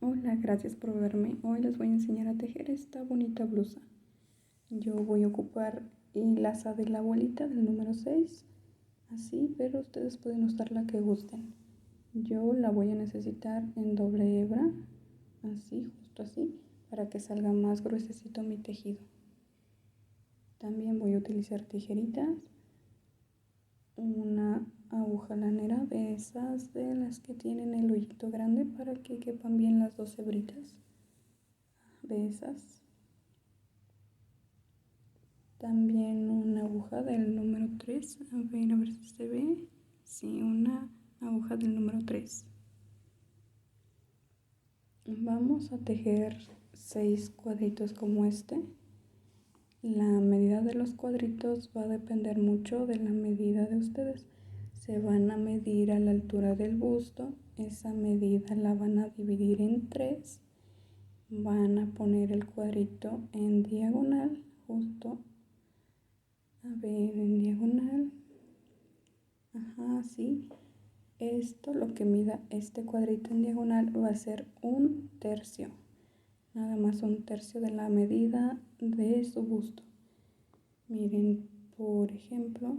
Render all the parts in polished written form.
Hola, gracias por verme. Hoy les voy a enseñar a tejer esta bonita blusa. Yo voy a ocupar el asa de la bolita del número 6, así, pero ustedes pueden usar la que gusten. Yo la voy a necesitar en doble hebra, así, justo así, para que salga más gruesecito mi tejido. También voy a utilizar tijeritas, una aguja lanera de esas de las que tienen el hoyito grande para que quepan bien las dos hebritas de esas. También una aguja del número 3, a ver si se ve. Sí, una aguja del número 3. Vamos a tejer 6 cuadritos como este. La medida de los cuadritos va a depender mucho de la medida de ustedes. Se van a medir a la altura del busto. Esa medida la van a dividir en 3. Van a poner el cuadrito en diagonal, justo. A ver, en diagonal. Ajá, sí. Esto, lo que mida este cuadrito en diagonal, va a ser 1/3. Nada más 1/3 de la medida de su busto. Miren, por ejemplo,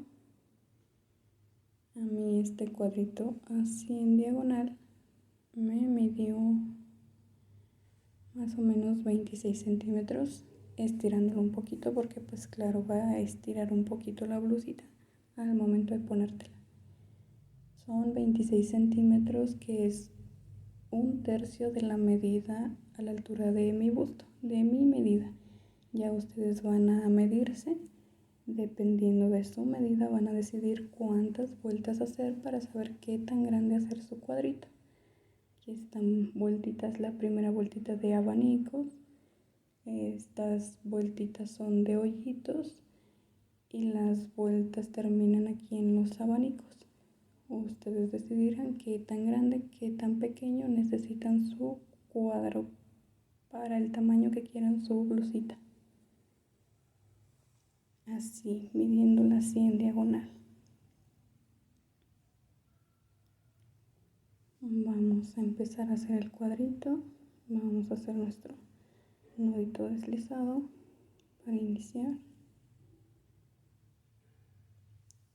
a mí este cuadrito así en diagonal me midió más o menos 26 centímetros, estirándolo un poquito porque pues claro, va a estirar un poquito la blusita al momento de ponértela. Son 26 centímetros, que es 1/3 de la medida a la altura de mi busto, de mi medida. Ya ustedes van a medirse, dependiendo de su medida van a decidir cuántas vueltas hacer para saber qué tan grande hacer su cuadrito. Aquí están vueltitas, la primera vueltita de abanicos, estas vueltitas son de hoyitos y las vueltas terminan aquí en los abanicos. Ustedes decidirán qué tan grande, qué tan pequeño necesitan su cuadro para el tamaño que quieran su blusita. Así, midiéndola así en diagonal. Vamos a empezar a hacer el cuadrito. Vamos a hacer nuestro nudito deslizado para iniciar.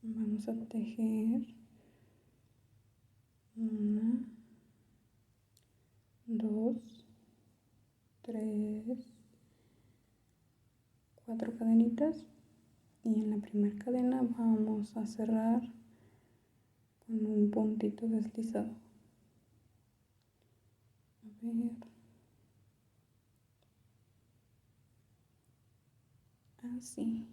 Vamos a tejer 1, 2, 3, 4 cadenitas, y en la primera cadena vamos a cerrar con un puntito deslizado. A ver, así.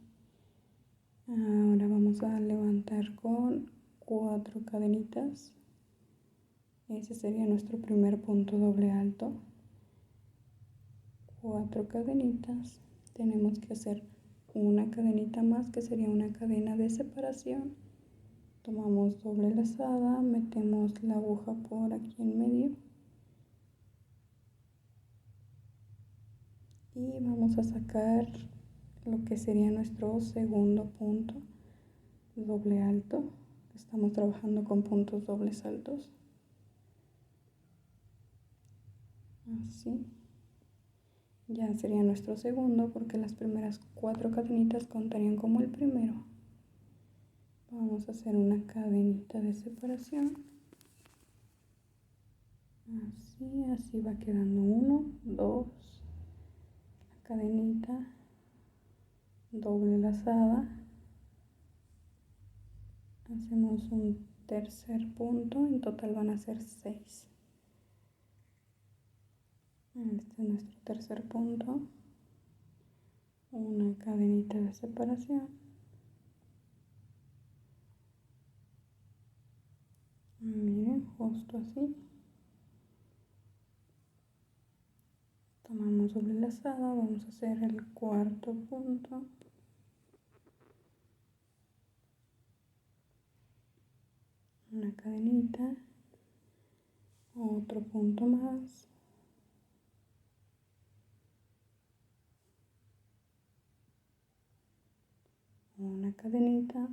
Ahora vamos a levantar con 4 cadenitas. Ese sería nuestro primer punto doble alto. 4 cadenitas. Tenemos que hacer una cadenita más, que sería una cadena de separación. Tomamos doble lazada, metemos la aguja por aquí en medio y vamos a sacar lo que sería nuestro segundo punto doble alto. Estamos trabajando con puntos dobles altos, así. Ya sería nuestro segundo, porque las primeras 4 cadenitas contarían como el primero. Vamos a hacer una cadenita de separación, así va quedando 1, 2, cadenita, doble lazada, hacemos un tercer punto, en total van a ser 6. Este es nuestro tercer punto, una cadenita de separación, miren, justo así. Tomamos doble lazada, vamos a hacer el cuarto punto, una cadenita, otro punto más, una cadenita,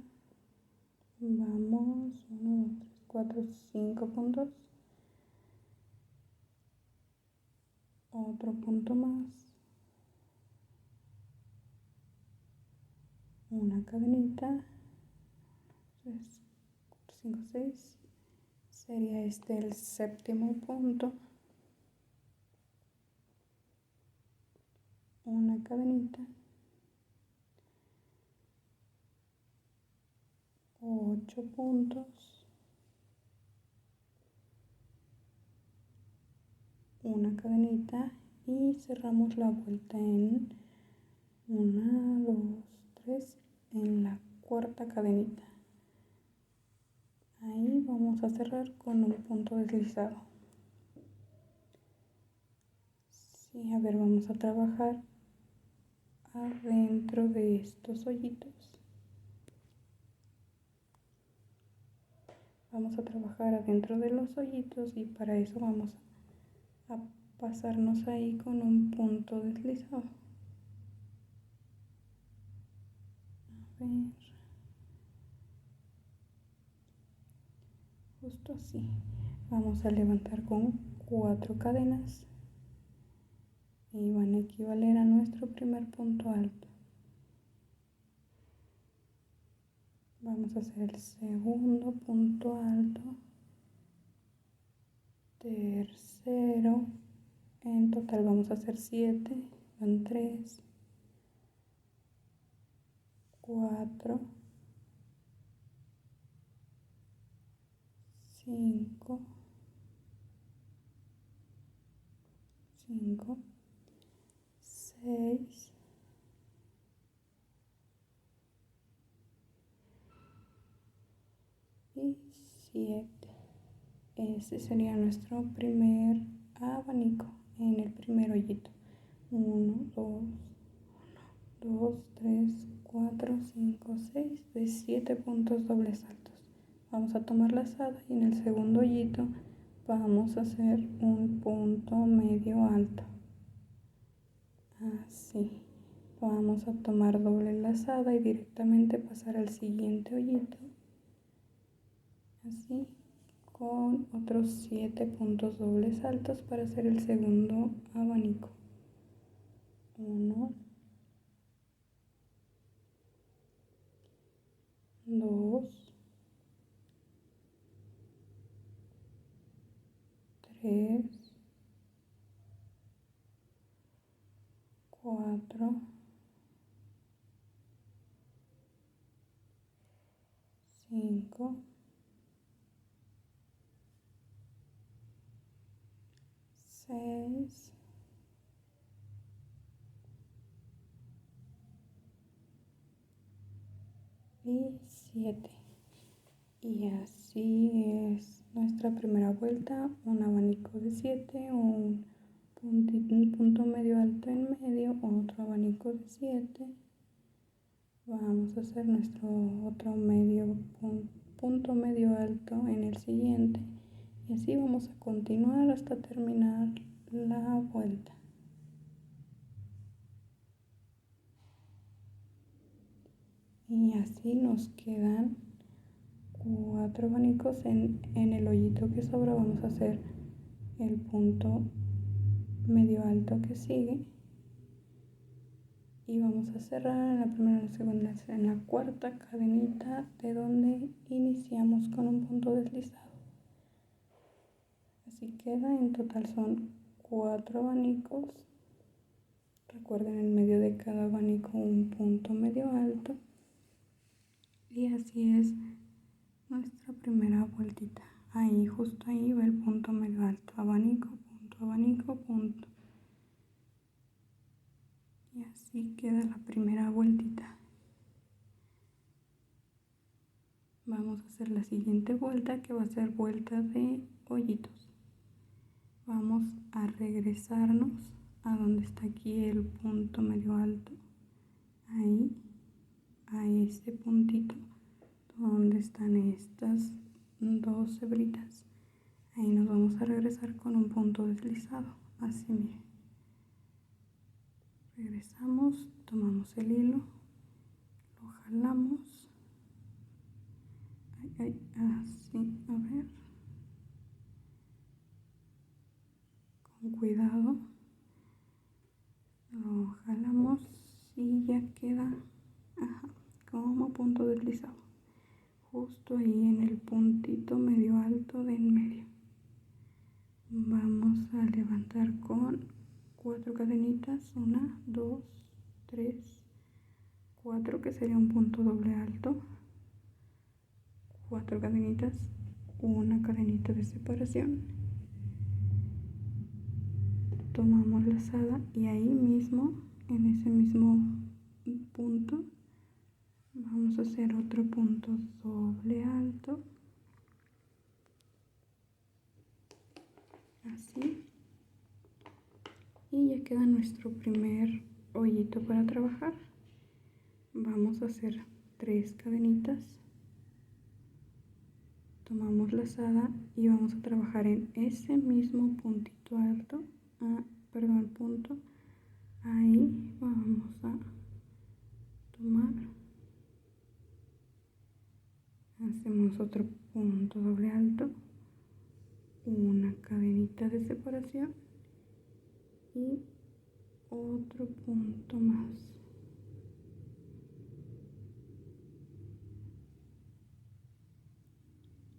vamos, 1, 2, 3, 4, 5 puntos, otro punto más, una cadenita, 3, 4, 5, 6, sería este el séptimo punto, una cadenita, 8 puntos, una cadenita y cerramos la vuelta en 1, 2, 3, en la cuarta cadenita. Ahí vamos a cerrar con un punto deslizado. Sí, a ver, vamos a trabajar adentro de estos hoyitos. Vamos a trabajar adentro de los hoyitos y para eso vamos a pasarnos ahí con un punto deslizado. A ver, justo así. Vamos a levantar con 4 cadenas y van a equivaler a nuestro primer punto alto. Vamos a hacer el segundo punto alto, tercero, en total vamos a hacer 7, van 3, 4, 5, 6, y 7. Ese sería nuestro primer abanico en el primer hoyito. 1, 2, 3, 4, 5, 6, de 7 puntos dobles altos. Vamos a tomar la lazada y en el segundo hoyito vamos a hacer un punto medio alto. Así. Vamos a tomar doble lazada y directamente pasar al siguiente hoyito. Así, con otros 7 puntos dobles altos para hacer el segundo abanico. 1, 2, 3, 4, 5, 6, 7. Y así es nuestra primera vuelta, un abanico de 7, un punto medio alto en medio, otro abanico de 7. Vamos a hacer nuestro otro punto medio alto en el siguiente y así vamos a continuar hasta terminar la vuelta. Y así nos quedan 4 abanicos en el hoyito que sobra. Vamos a hacer el punto medio alto que sigue y vamos a cerrar en la primera, en la segunda, en la cuarta cadenita de donde iniciamos con un punto deslizado. Así queda, en total son 4 abanicos. Recuerden, en medio de cada abanico un punto medio alto. Y así es nuestra primera vueltita. Ahí, justo ahí va el punto medio alto. Abanico, punto. Y así queda la primera vueltita. Vamos a hacer la siguiente vuelta, que va a ser vuelta de hoyitos. Vamos a regresarnos a donde está aquí el punto medio alto. Ahí, a ese puntito donde están estas 2 hebritas. Ahí nos vamos a regresar con un punto deslizado. Así, miren. Regresamos, tomamos el hilo, lo jalamos. Así, a ver. Con cuidado. queda, ajá, como punto deslizado, justo ahí en el puntito medio alto de en medio. Vamos a levantar con 4 cadenitas, 1, 2, 3, 4, que sería un punto doble alto, 4 cadenitas, una cadenita de separación, tomamos lazada y ahí mismo, en ese mismo punto, vamos a hacer otro punto doble alto, así, y ya queda nuestro primer hoyito para trabajar. Vamos a hacer 3 cadenitas, tomamos lazada y vamos a trabajar en ese mismo puntito alto, punto, ahí vamos a tomar, hacemos otro punto doble alto, una cadenita de separación y otro punto más.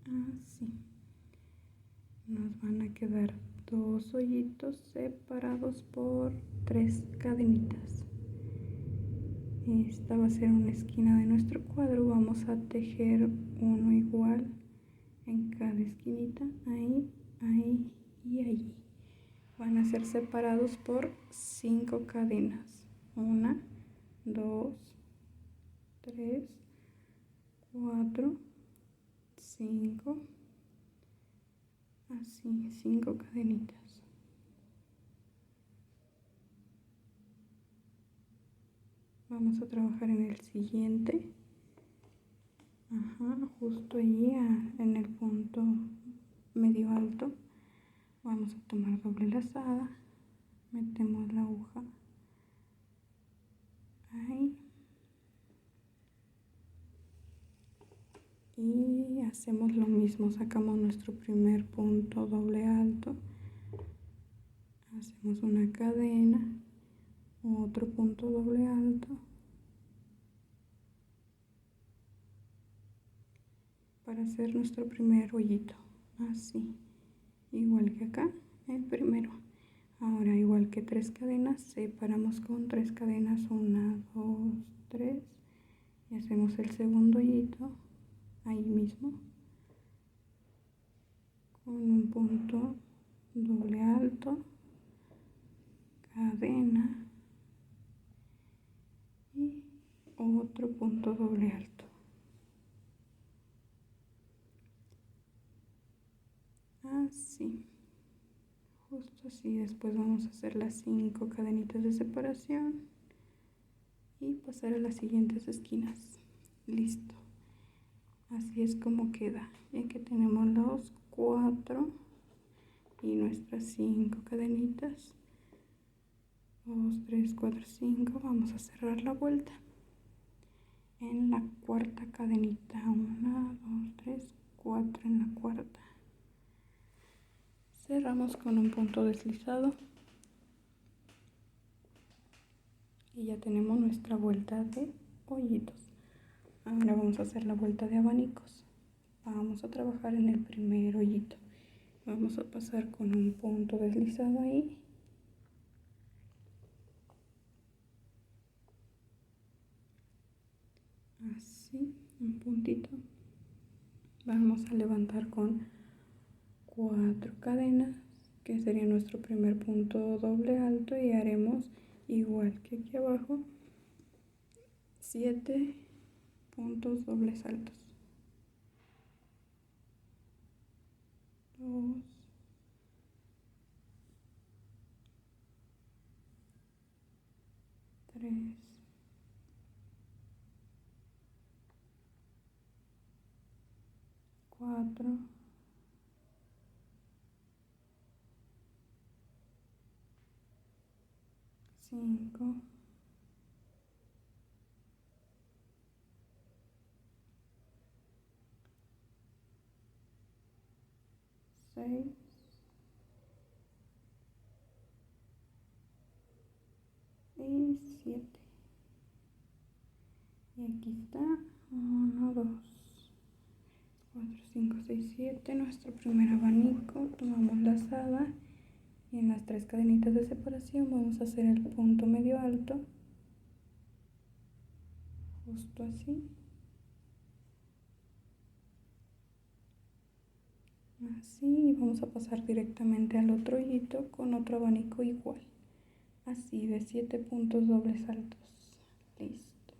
Así. Nos van a quedar 2 hoyitos separados por 3 cadenitas. Esta va a ser una esquina de nuestro cuadro. Vamos a tejer uno igual en cada esquinita, ahí, ahí y allí. Van a ser separados por 5 cadenas. 1, 2, 3, 4, 5, así, 5 cadenitas. Vamos a trabajar en el siguiente, justo allí en el punto medio alto. Vamos a tomar doble lazada, metemos la aguja ahí y hacemos lo mismo, sacamos nuestro primer punto doble alto, hacemos una cadena, otro punto doble alto, para hacer nuestro primer hoyito, así, igual que acá, el primero. Ahora, igual que 3 cadenas, separamos con 3 cadenas, 1, 2, 3, y hacemos el segundo hoyito ahí mismo, con un punto doble alto, cadena y otro punto doble alto. Así, justo así. Después vamos a hacer las 5 cadenitas de separación y pasar a las siguientes esquinas. Listo. Así es como queda. Ya que tenemos los 4 y nuestras 5 cadenitas, 2, 3, 4, 5, vamos a cerrar la vuelta en la cuarta cadenita. 1, 2, 3, 4 en la cuarta. Cerramos con un punto deslizado y ya tenemos nuestra vuelta de hoyitos. Ahora vamos a hacer la vuelta de abanicos. Vamos a trabajar en el primer hoyito. Vamos a pasar con un punto deslizado ahí. Así, un puntito. Vamos a levantar con 4 cadenas, que sería nuestro primer punto doble alto, y haremos igual que aquí abajo 7 puntos dobles altos. 2, 3, 4, 5, 6 y 7. aquí está, 1, 2, 4, 5, 6, 7, nuestro primer abanico. Tomamos lazada y en las 3 cadenitas de separación vamos a hacer el punto medio alto, justo así. Así, y vamos a pasar directamente al otro hoyito con otro abanico igual, así de 7 puntos dobles altos. Listo.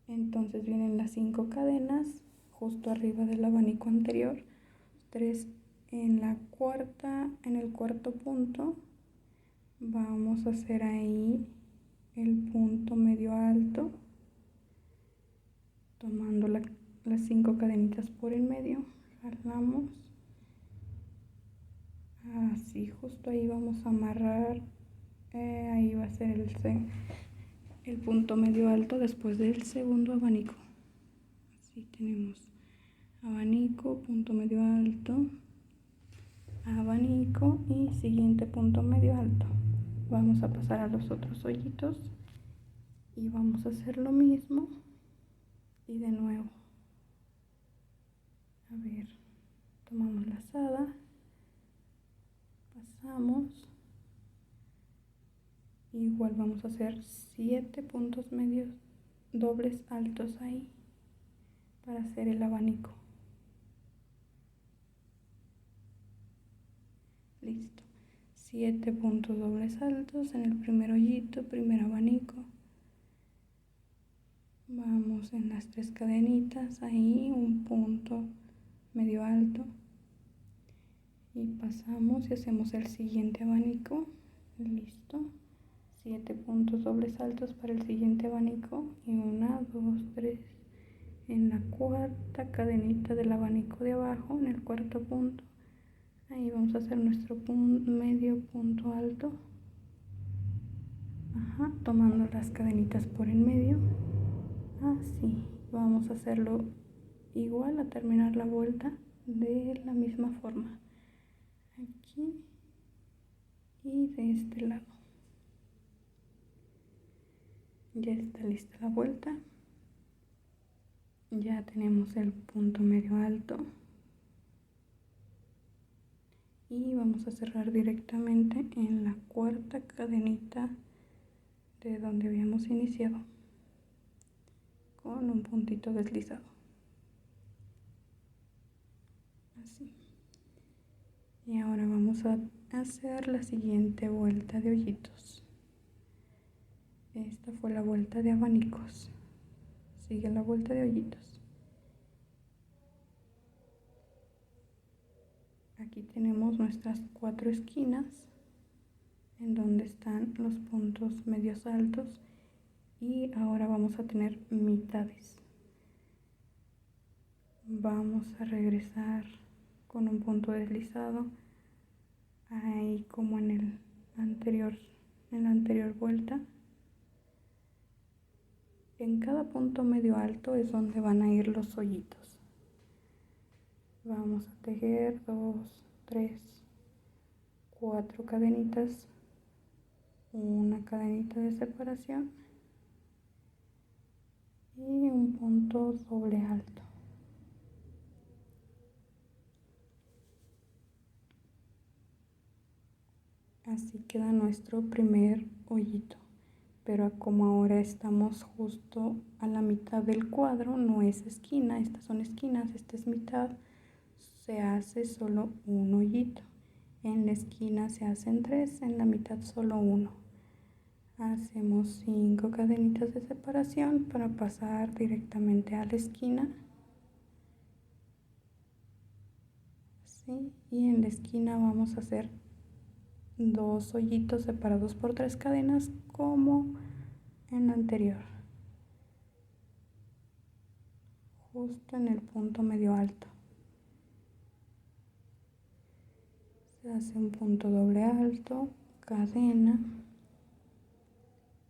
Entonces vienen las 5 cadenas justo arriba del abanico anterior, 3 en la cuarta, en el cuarto punto. Vamos a hacer ahí el punto medio alto, tomando las 5 cadenitas por el medio, jalamos, así justo ahí vamos a amarrar, ahí va a ser el punto medio alto después del segundo abanico. Así tenemos abanico, punto medio alto, abanico y siguiente punto medio alto. Vamos a pasar a los otros hoyitos y vamos a hacer lo mismo y de nuevo, a ver, tomamos lazada, pasamos, igual vamos a hacer 7 puntos medios dobles altos ahí para hacer el abanico. Listo, 7 puntos dobles altos en el primer hoyito, primer abanico. Vamos en las 3 cadenitas, ahí un punto medio alto y pasamos y hacemos el siguiente abanico. Listo, 7 puntos dobles altos para el siguiente abanico y 1, 2, 3 en la cuarta cadenita del abanico de abajo, en el cuarto punto. Ahí vamos a hacer nuestro medio punto alto, tomando las cadenitas por el medio. Así, vamos a hacerlo igual a terminar la vuelta de la misma forma, aquí y de este lado. Ya está lista la vuelta, ya tenemos el punto medio alto y vamos a cerrar directamente en la cuarta cadenita de donde habíamos iniciado con un puntito deslizado, así. Y ahora vamos a hacer la siguiente vuelta de hoyitos. Esta fue la vuelta de abanicos, sigue la vuelta de hoyitos. Aquí tenemos nuestras 4 esquinas en donde están los puntos medios altos y ahora vamos a tener mitades. Vamos a regresar con un punto deslizado ahí como en la anterior vuelta. En cada punto medio alto es donde van a ir los hoyitos. Vamos a tejer 2, 3, 4 cadenitas, una cadenita de separación y un punto doble alto. Así queda nuestro primer hoyito, pero como ahora estamos justo a la mitad del cuadro, no es esquina, estas son esquinas, esta es mitad, se hace solo un hoyito. En la esquina se hacen 3, en la mitad solo 1. Hacemos 5 cadenitas de separación para pasar directamente a la esquina. ¿Sí? Y en la esquina vamos a hacer 2 hoyitos separados por 3 cadenas como en la anterior, justo en el punto medio alto. Se hace un punto doble alto, cadena,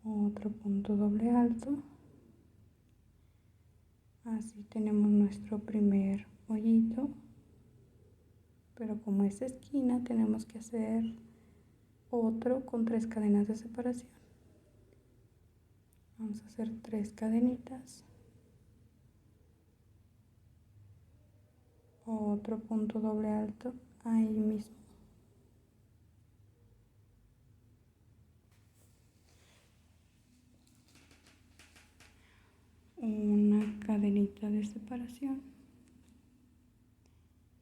otro punto doble alto. Así tenemos nuestro primer hoyito, pero como es esquina tenemos que hacer otro con 3 cadenas de separación. Vamos a hacer 3 cadenitas, otro punto doble alto ahí mismo, una cadenita de separación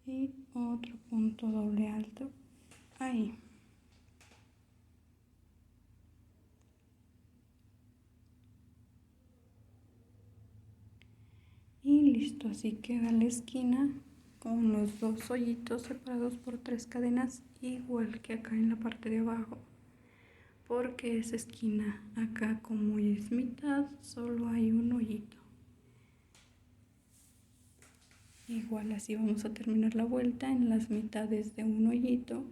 y otro punto doble alto ahí. Y listo, así queda la esquina con los dos hoyitos separados por 3 cadenas, igual que acá en la parte de abajo, porque esa esquina acá, como es mitad, solo hay un hoyito. Igual así vamos a terminar la vuelta en las mitades de un hoyito,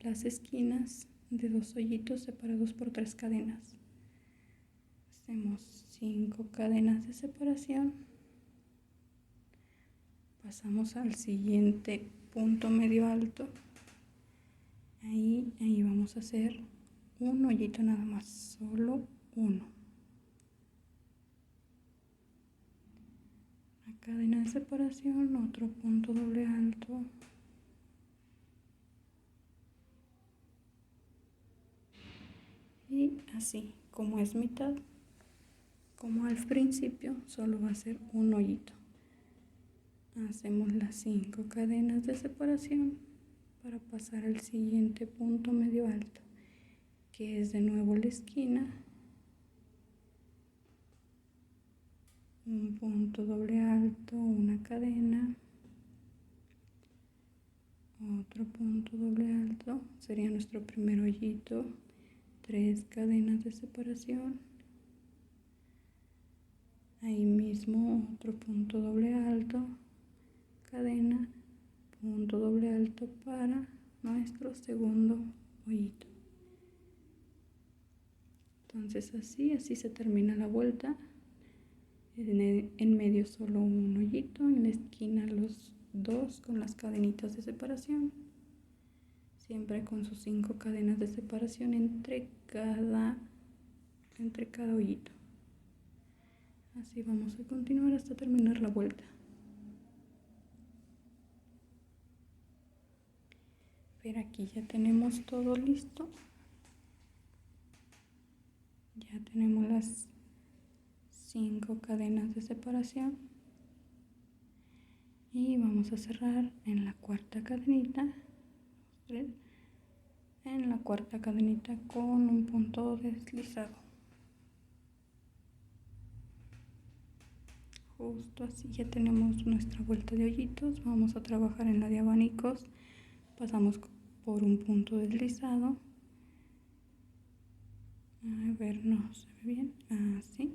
las esquinas de 2 hoyitos separados por 3 cadenas. Hacemos 5 cadenas de separación. Pasamos al siguiente punto medio alto. Ahí vamos a hacer un hoyito nada más, solo uno. Una cadena de separación, otro punto doble alto. Y así, como es mitad, como al principio, solo va a ser un hoyito. Hacemos las 5 cadenas de separación para pasar al siguiente punto medio alto, que es de nuevo la esquina, un punto doble alto, una cadena, otro punto doble alto, sería nuestro primer hoyito, 3 cadenas de separación, ahí mismo otro punto doble alto, cadena, punto doble alto para nuestro segundo hoyito. Entonces así se termina la vuelta. En medio solo un hoyito, en la esquina los dos con las cadenitas de separación, siempre con sus 5 cadenas de separación entre cada hoyito. Así vamos a continuar hasta terminar la vuelta. Pero aquí ya tenemos todo listo. Ya tenemos las 5 cadenas de separación. Y vamos a cerrar en la cuarta cadenita. En la cuarta cadenita con un punto deslizado. Justo así ya tenemos nuestra vuelta de hoyitos. Vamos a trabajar en la de abanicos. Pasamos por un punto deslizado. A ver, no se ve bien. Así.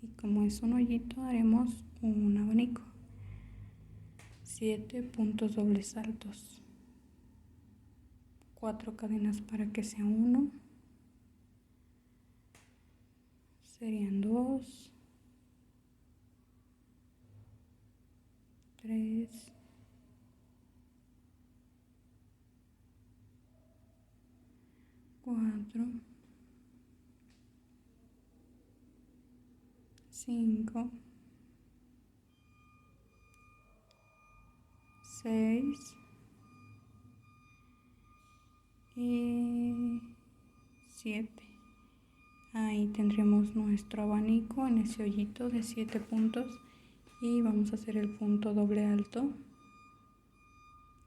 Y como es un hoyito, haremos un abanico. 7 puntos dobles saltos. 4 cadenas para que sea uno. Serían 2, 3, 4, 5, 6 y 7. Ahí tendremos nuestro abanico en ese hoyito de 7 puntos y vamos a hacer el punto doble alto.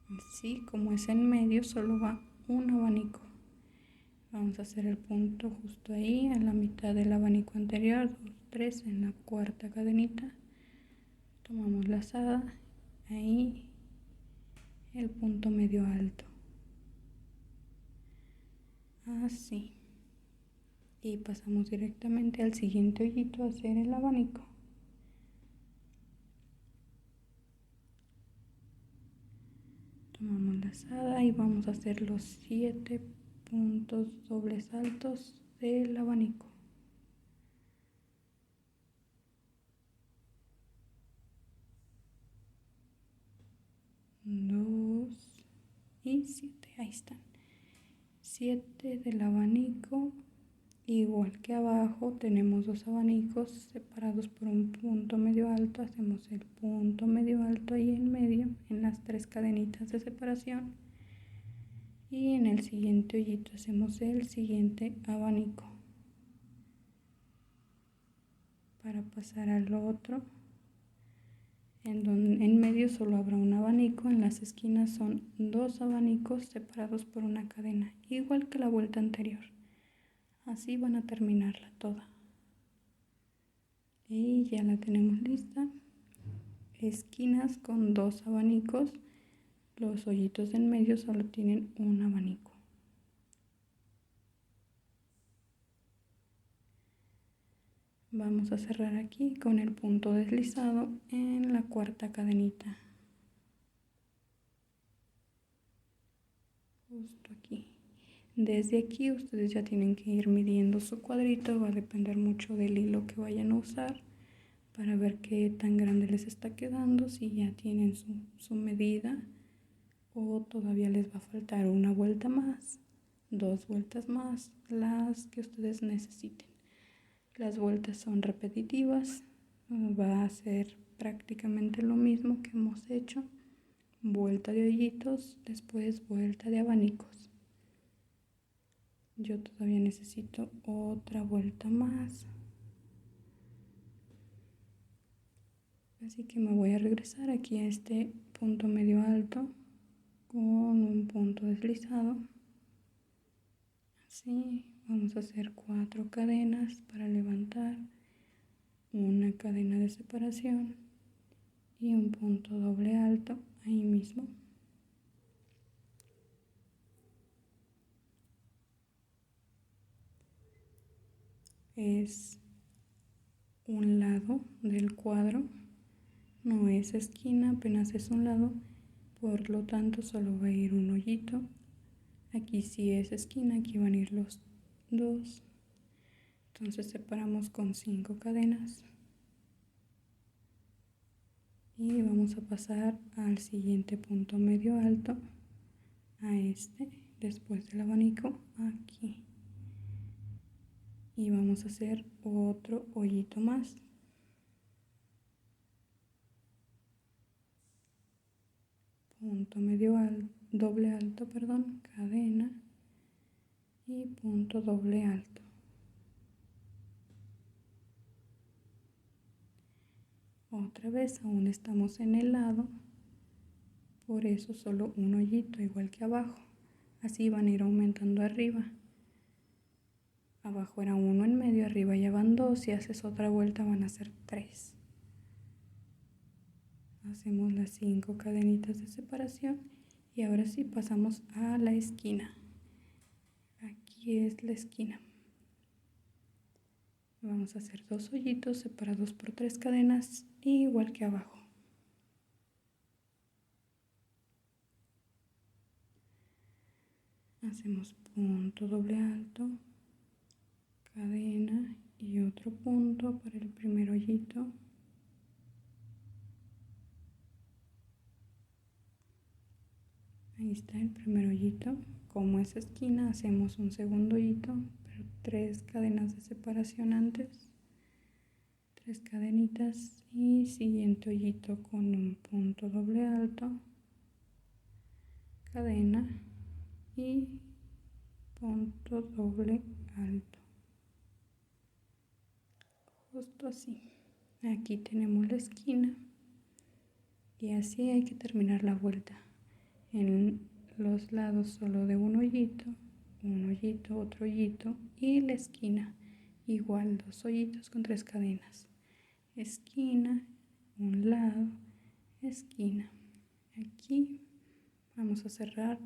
Así como es en medio, solo va un abanico. Vamos a hacer el punto justo ahí, en la mitad del abanico anterior, 2, 3, en la cuarta cadenita. Tomamos lazada, ahí el punto medio alto. Así. Y pasamos directamente al siguiente hoyito a hacer el abanico. Tomamos lazada y vamos a hacer los 7 puntos dobles altos del abanico. 2 y 7, ahí están. 7 del abanico Igual que abajo tenemos 2 abanicos separados por un punto medio alto, hacemos el punto medio alto ahí en medio en las 3 cadenitas de separación y en el siguiente hoyito hacemos el siguiente abanico para pasar al otro. En medio solo habrá un abanico, en las esquinas son 2 abanicos separados por una cadena, igual que la vuelta anterior. Así van a terminarla toda. Y ya la tenemos lista. Esquinas con 2 abanicos, los hoyitos en medio solo tienen un abanico. Vamos a cerrar aquí con el punto deslizado en la cuarta cadenita. Justo aquí. Desde aquí ustedes ya tienen que ir midiendo su cuadrito, va a depender mucho del hilo que vayan a usar para ver qué tan grande les está quedando, si ya tienen su medida o todavía les va a faltar una vuelta más, 2 vueltas más, las que ustedes necesiten. Las vueltas son repetitivas, va a ser prácticamente lo mismo que hemos hecho. Vuelta de hoyitos, después vuelta de abanicos. Yo todavía necesito otra vuelta más. Así que me voy a regresar aquí a este punto medio alto con un punto deslizado. Así, vamos a hacer 4 cadenas para levantar, una cadena de separación y un punto doble alto ahí mismo. Es un lado del cuadro, no es esquina, apenas es un lado, por lo tanto solo va a ir un hoyito. Aquí sí es esquina, aquí van a ir los 2. Entonces separamos con 5 cadenas y vamos a pasar al siguiente punto medio alto, a este, después del abanico, aquí. Y vamos a hacer otro hoyito más. Punto medio alto, doble alto, perdón, cadena y punto doble alto. Otra vez, aún estamos en el lado, por eso solo un hoyito, igual que abajo. Así van a ir aumentando arriba. Abajo era 1 en medio, arriba ya van 2, si haces otra vuelta van a ser 3. Hacemos las 5 cadenitas de separación y ahora sí pasamos a la esquina. Aquí es la esquina. Vamos a hacer 2 hoyitos separados por 3 cadenas, igual que abajo. Hacemos punto doble alto, cadena y otro punto para el primer hoyito. Ahí está el primer hoyito. Como es esquina, hacemos un segundo hoyito, pero 3 cadenas de separación antes. 3 cadenitas y siguiente hoyito con un punto doble alto, cadena y punto doble alto. Justo así. Aquí tenemos la esquina y así hay que terminar la vuelta. En los lados solo de un hoyito, otro hoyito y la esquina igual 2 hoyitos con 3 cadenas. Esquina, un lado, esquina. Aquí vamos a cerrar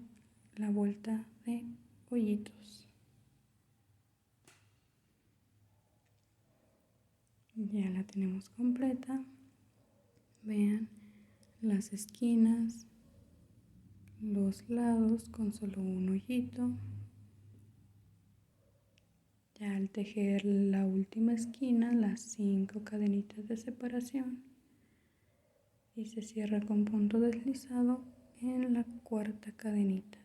la vuelta de hoyitos. Ya la tenemos completa. Vean las esquinas, los lados con solo un hoyito. Ya al tejer la última esquina, las 5 cadenitas de separación y se cierra con punto deslizado en la cuarta cadenita.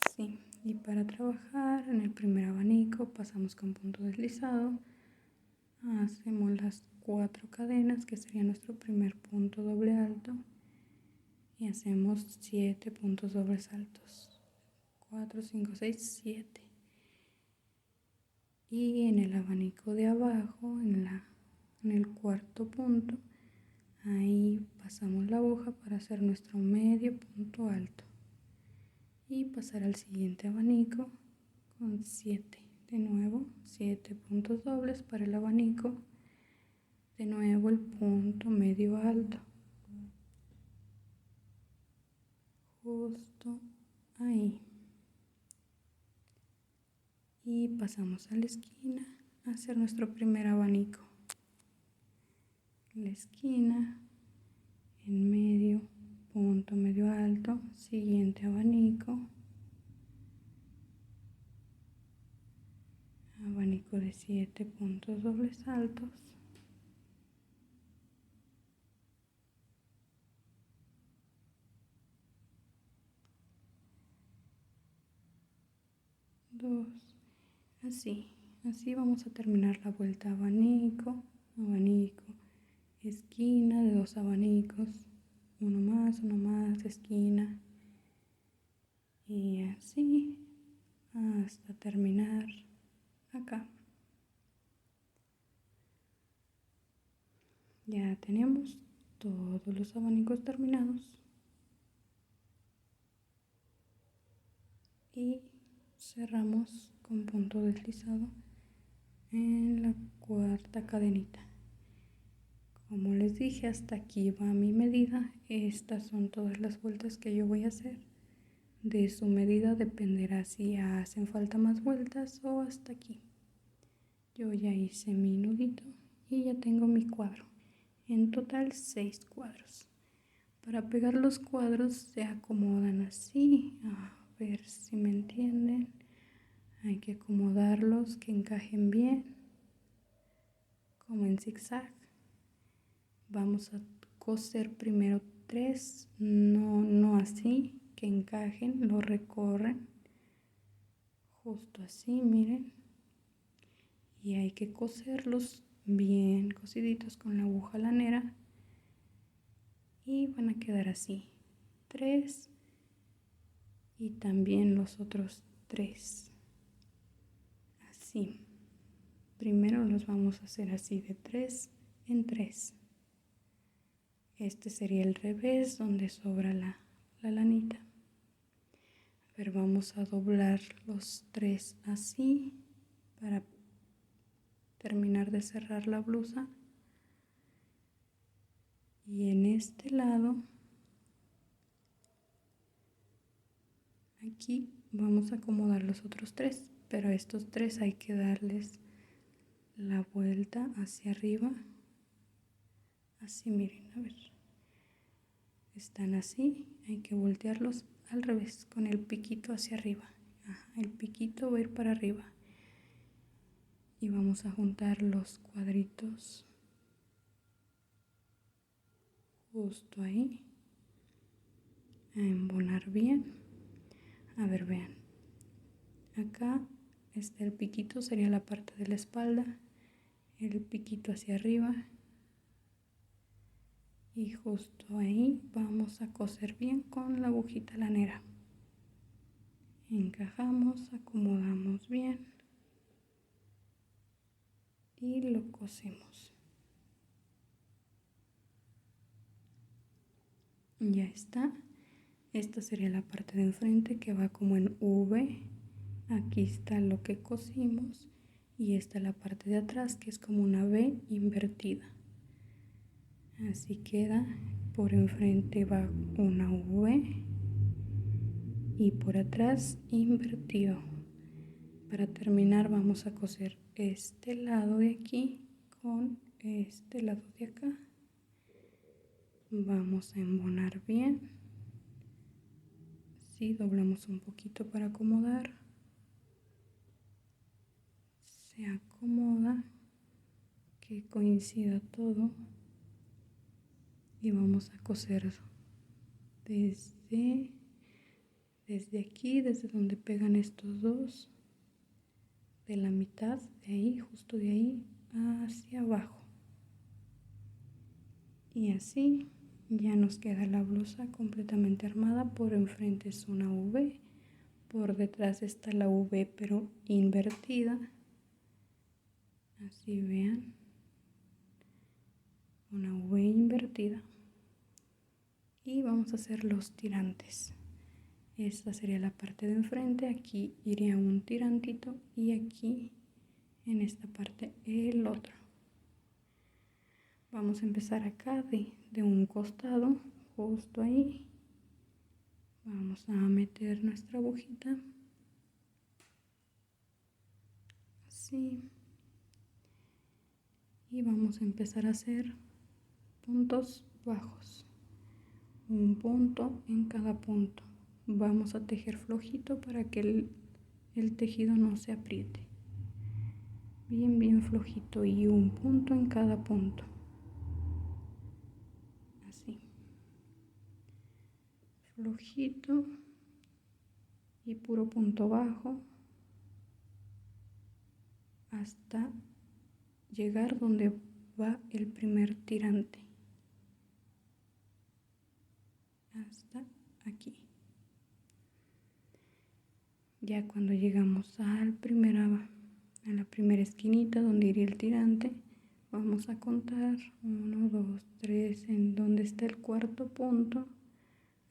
Así, Y para trabajar en el primer abanico pasamos con punto deslizado, hacemos las 4 cadenas que sería nuestro primer punto doble alto y hacemos 7 puntos dobles altos, 4, 5, 6, 7. Y en el abanico de abajo, en el cuarto punto, ahí pasamos la aguja para hacer nuestro medio punto alto y pasar al siguiente abanico con 7. De nuevo 7 puntos dobles para el abanico, de nuevo el punto medio alto, justo ahí, y pasamos a la esquina a hacer nuestro primer abanico. La esquina, en medio, punto medio alto, siguiente abanico, abanico de 7 puntos dobles altos, dos, así vamos a terminar la vuelta. Abanico, abanico, esquina de 2 abanicos, uno más, esquina, y así hasta terminar acá. Ya tenemos todos los abanicos terminados y cerramos con punto deslizado en la cuarta cadenita. Como les dije, hasta aquí va mi medida. Estas son todas las vueltas que yo voy a hacer. De su medida dependerá si hacen falta más vueltas o hasta aquí. Yo ya hice mi nudito y ya tengo mi cuadro. En total 6 cuadros. Para pegar los cuadros se acomodan así. A ver si me entienden. Hay que acomodarlos que encajen bien, como en zigzag. Vamos a coser primero 3, no así, que encajen, lo recorren, justo así, miren. Y hay que coserlos bien cosiditos con la aguja lanera y van a quedar así, 3 y también los otros 3, así. Primero los vamos a hacer así de 3 en 3. Este sería el revés donde sobra la lanita. A ver, vamos a doblar los 3 así para terminar de cerrar la blusa. Y en este lado, aquí vamos a acomodar los otros 3, pero a estos 3 hay que darles la vuelta hacia arriba. Así, miren, a ver. Están así, hay que voltearlos al revés, con el piquito hacia arriba. El piquito va a ir para arriba. Y vamos a juntar los cuadritos justo ahí, a embonar bien. A ver, vean, acá está el piquito, sería la parte de la espalda, el piquito hacia arriba, y justo ahí vamos a coser bien con la agujita lanera. Encajamos, acomodamos bien y lo cosemos. Ya está. Esta sería la parte de enfrente que va como en V. Aquí está lo que cosimos y esta la parte de atrás que es como una V invertida. Así queda. Por enfrente va una V y por atrás invertido. Para terminar vamos a coser este lado de aquí con este lado de acá. Vamos a embonar bien. Sí, doblamos un poquito para acomodar. Se acomoda, que coincida todo. Y vamos a coser desde desde aquí, desde donde pegan estos dos, de la mitad, de ahí, justo de ahí, hacia abajo. Y así ya nos queda la blusa completamente armada. Por enfrente es una V, por detrás está la V pero invertida. Así vean, una V invertida. Y vamos a hacer los tirantes. Esta sería la parte de enfrente, aquí iría un tirantito y aquí en esta parte el otro. Vamos a empezar acá de un costado, justo ahí. Vamos a meter nuestra agujita, así. Y vamos a empezar a hacer puntos bajos. Un punto en cada punto. Vamos a tejer flojito para que el tejido no se apriete. Bien flojito y un punto en cada punto. Así. Flojito y puro punto bajo hasta llegar donde va el primer tirante. Hasta aquí. Ya cuando llegamos a la primera esquinita donde iría el tirante, vamos a contar 1, 2, 3 en donde está el cuarto punto.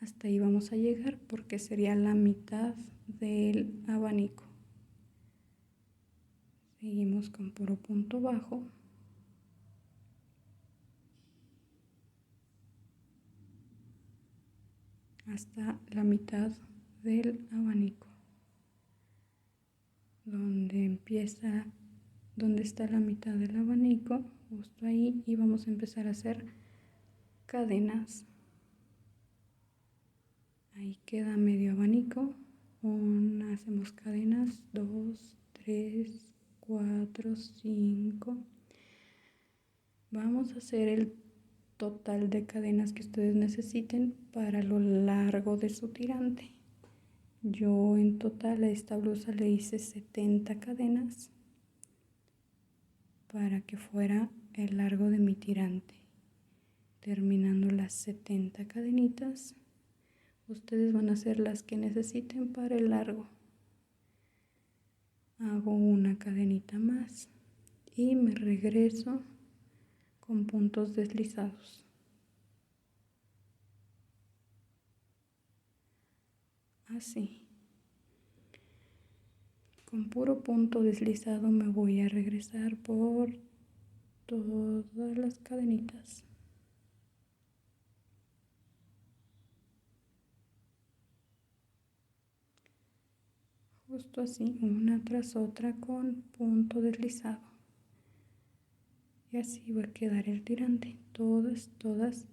Hasta ahí vamos a llegar porque sería la mitad del abanico. Seguimos con puro punto bajo. Hasta la mitad del abanico. Donde está la mitad del abanico, justo ahí, y vamos a empezar a hacer cadenas. Ahí queda medio abanico. Hacemos cadenas 2, 3, 4, 5. Vamos a hacer el total de cadenas que ustedes necesiten para lo largo de su tirante. Yo en total a esta blusa le hice 70 cadenas para que fuera el largo de mi tirante. Terminando las 70 cadenitas, ustedes van a hacer las que necesiten para el largo. Hago una cadenita más y me regreso con puntos deslizados. Así. Con puro punto deslizado me voy a regresar por todas las cadenitas. Justo así, una tras otra con punto deslizado. Y así va a quedar el tirante, todas,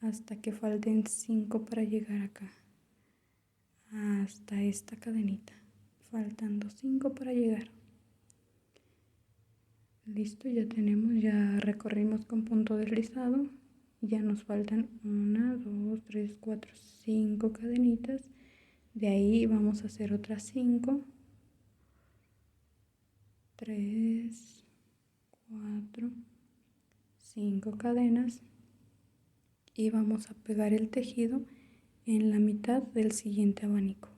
hasta que falten 5 para llegar acá. Hasta esta cadenita, faltando 5 para llegar. Listo, ya recorrimos con punto deslizado. Ya nos faltan 1, 2, 3, 4, 5 cadenitas. De ahí vamos a hacer otras 5, 3, 4, 5 cadenas y vamos a pegar el tejido en la mitad del siguiente abanico.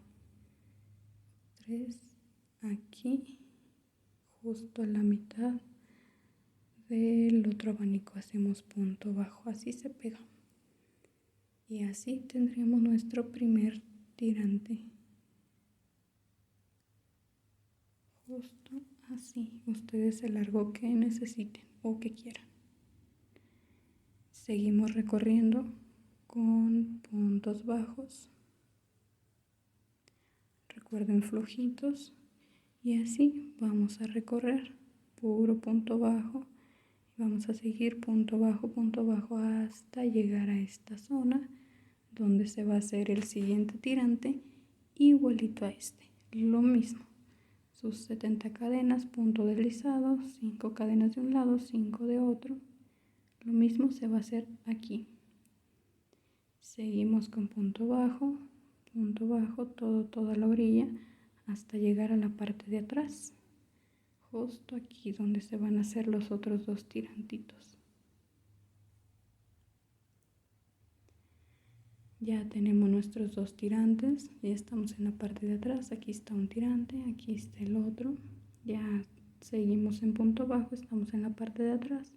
3, aquí, justo a la mitad del otro abanico hacemos punto bajo, así se pega. Y así tendríamos nuestro primer tirante. Justo así, ustedes el largo que necesiten o que quieran. Seguimos recorriendo con puntos bajos. Recuerden flojitos. Y así vamos a recorrer puro punto bajo. Vamos a seguir punto bajo hasta llegar a esta zona donde se va a hacer el siguiente tirante igualito a este. Lo mismo. Sus 70 cadenas, punto deslizado, 5 cadenas de un lado, 5 de otro. Lo mismo se va a hacer aquí. Seguimos con punto bajo, punto bajo, toda la orilla hasta llegar a la parte de atrás, justo aquí donde se van a hacer los otros 2 tirantitos. Ya tenemos nuestros 2 tirantes, ya estamos en la parte de atrás, aquí está un tirante, aquí está el otro, ya seguimos en punto bajo, estamos en la parte de atrás,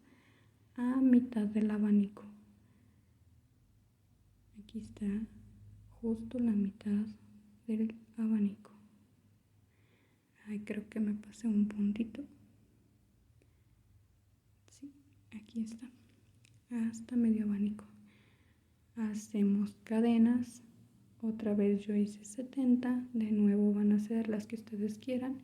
a mitad del abanico. Aquí está justo la mitad del abanico. Ay, creo que me pasé un puntito. Sí, aquí está, hasta medio abanico. Hacemos cadenas, otra vez yo hice 70, de nuevo van a ser las que ustedes quieran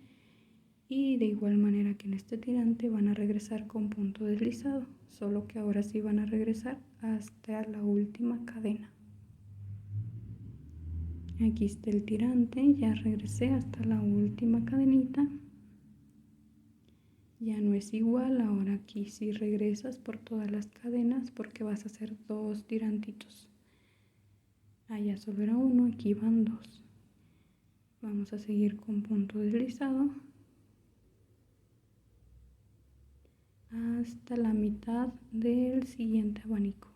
y de igual manera que en este tirante van a regresar con punto deslizado, solo que ahora sí van a regresar hasta la última cadena. Aquí está el tirante, ya regresé hasta la última cadenita. Ya no es igual, ahora aquí sí regresas por todas las cadenas porque vas a hacer 2 tirantitos. Allá solo era uno, aquí van 2. Vamos a seguir con punto deslizado hasta la mitad del siguiente abanico.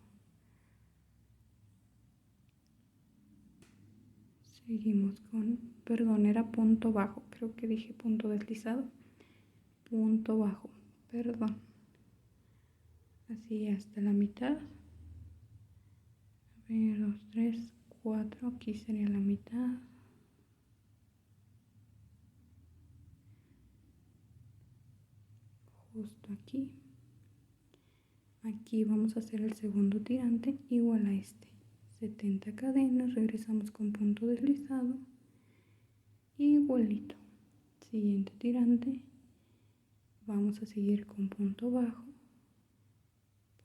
Seguimos con, perdón, era punto bajo, creo que dije punto deslizado. Punto bajo, perdón. Así hasta la mitad. A ver, 2, 3, 4, aquí sería la mitad. Justo aquí. Aquí vamos a hacer el segundo tirante igual a este. 70 cadenas, regresamos con punto deslizado. Igualito. Siguiente tirante. Vamos a seguir con punto bajo.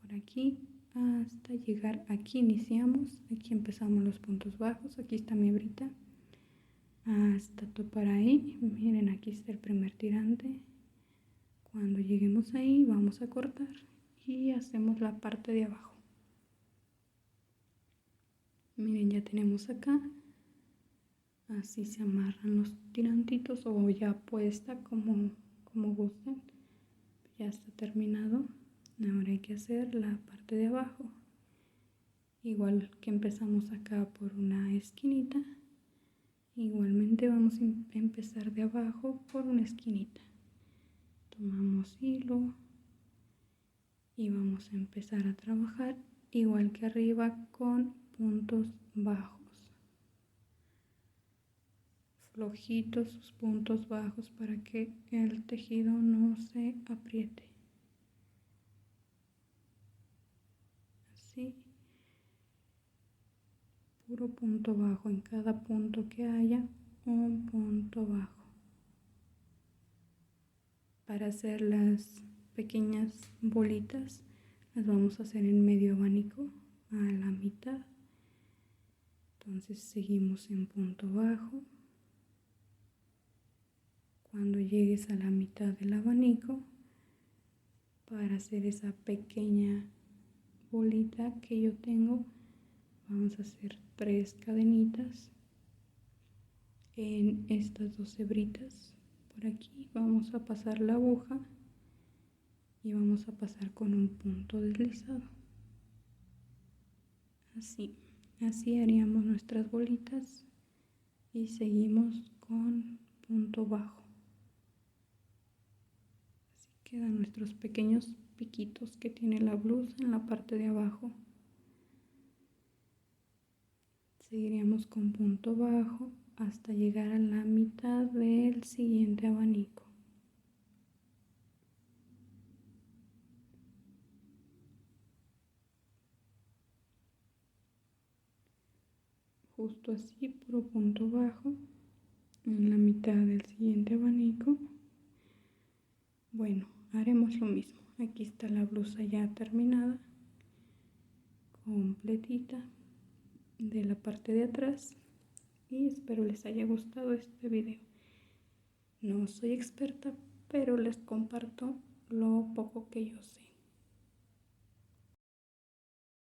Por aquí hasta llegar, aquí iniciamos, aquí empezamos los puntos bajos, aquí está mi hebrita. Hasta topar ahí, miren aquí está el primer tirante. Cuando lleguemos ahí vamos a cortar y hacemos la parte de abajo. Miren, ya tenemos acá, así se amarran los tirantitos o ya puesta como gusten. Ya está terminado. Ahora hay que hacer la parte de abajo. Igual que empezamos acá por una esquinita, igualmente vamos a empezar de abajo por una esquinita. Tomamos hilo y vamos a empezar a trabajar igual que arriba con puntos bajos. Flojitos sus puntos bajos para que el tejido no se apriete. Así. Puro punto bajo, en cada punto que haya un punto bajo. Para hacer las pequeñas bolitas las vamos a hacer en medio abanico a la mitad. Entonces seguimos en punto bajo. Cuando llegues a la mitad del abanico, para hacer esa pequeña bolita que yo tengo, vamos a hacer 3 cadenitas en estas 2 hebritas. Por aquí vamos a pasar la aguja y vamos a pasar con un punto deslizado. Así haríamos nuestras bolitas y seguimos con punto bajo. Así quedan nuestros pequeños piquitos que tiene la blusa en la parte de abajo. Seguiríamos con punto bajo hasta llegar a la mitad del siguiente abanico. Justo así, puro punto bajo en la mitad del siguiente abanico. Bueno, haremos lo mismo. Aquí está la blusa ya terminada, completita, de la parte de atrás, y espero les haya gustado este video. No soy experta, pero les comparto lo poco que yo sé.